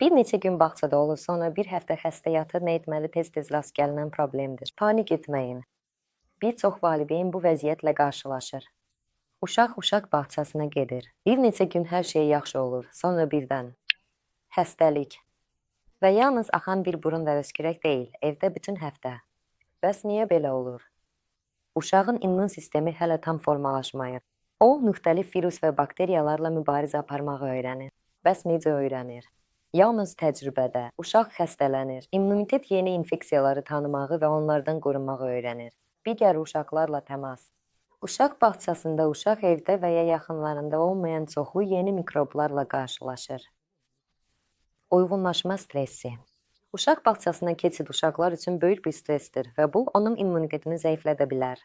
Bir neçə gün bağçada olur, sonra bir həftə xəstə yatır, nə etməli tez-tez rast gəlinən problemdir. Panik etməyin. Bir çox valideyn bu vəziyyətlə qarşılaşır. Uşaq bağçasına gedir. Bir neçə gün hər şey yaxşı olur, sonra birdən xəstəlik və yalnız axan bir burun və öskürək deyil, evdə bütün həftə. Bəs niyə belə olur? Uşağın immun sistemi hələ tam formalaşmayır. O, müxtəlif virus və bakteriyalarla mübarizə aparmağı öyrənir. Bəs necə öyrənir? Yalnız təcrübədə. Uşaq xəstələnir. İmmunitet yeni infeksiyaları tanımağı və onlardan qorunmağı öyrənir. Digər uşaqlarla təmas. Uşaq bağçasında uşaq evdə və ya yaxınlarında olmayan çoxlu yeni mikroblarla qarşılaşır. Uyğunlaşma stressi. Uşaq bağçasına keçid uşaqlar üçün böyük bir stressdir və bu, onun immunitetini zəiflədə bilər.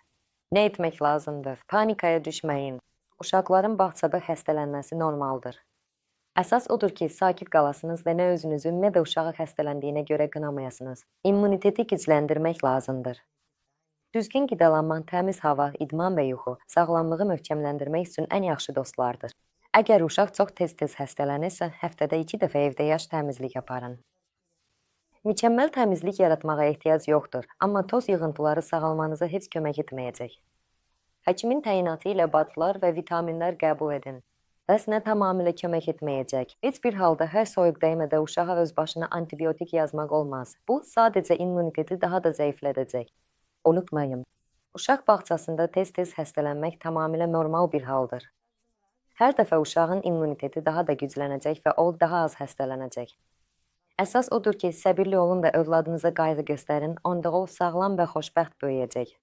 Nə etmək lazımdır? Panikaya düşməyin. Uşaqların bağçada xəstələnməsi normaldır. Əsas odur ki, sakit qalasınız və nə özünüzü, nə də uşağı xəstələndiyinə görə qınamayasınız. İmmuniteti gücləndirmək lazımdır. Düzgün qidalanma, təmiz hava, idman və yuxu, sağlamlığı möhkəmləndirmək üçün ən yaxşı dostlardır. Əgər uşaq çox tez-tez xəstələnirsə, həftədə 2 dəfə evdə yaş təmizlik aparın. Mükəmməl təmizlik yaratmağa ehtiyac yoxdur, amma toz yığıntıları sağalmanıza heç kömək etməyəcək. Həkimin təyinatı ilə badlar və vitaminlər qəbul edin. Bəs nə tamamilə kömək etməyəcək? Heç bir halda hər soyuq dəymədə uşağa öz başına antibiotik yazmaq olmaz. Bu, sadəcə immuniteti daha da zəiflədəcək. Unutmayın, uşaq bağçasında tez-tez xəstələnmək tamamilə normal bir haldır. Hər dəfə uşağın immuniteti daha da güclənəcək və o daha az xəstələnəcək. Əsas odur ki, səbirli olun və övladınıza qayğı göstərin, onda o sağlam və xoşbəxt böyüyəcək.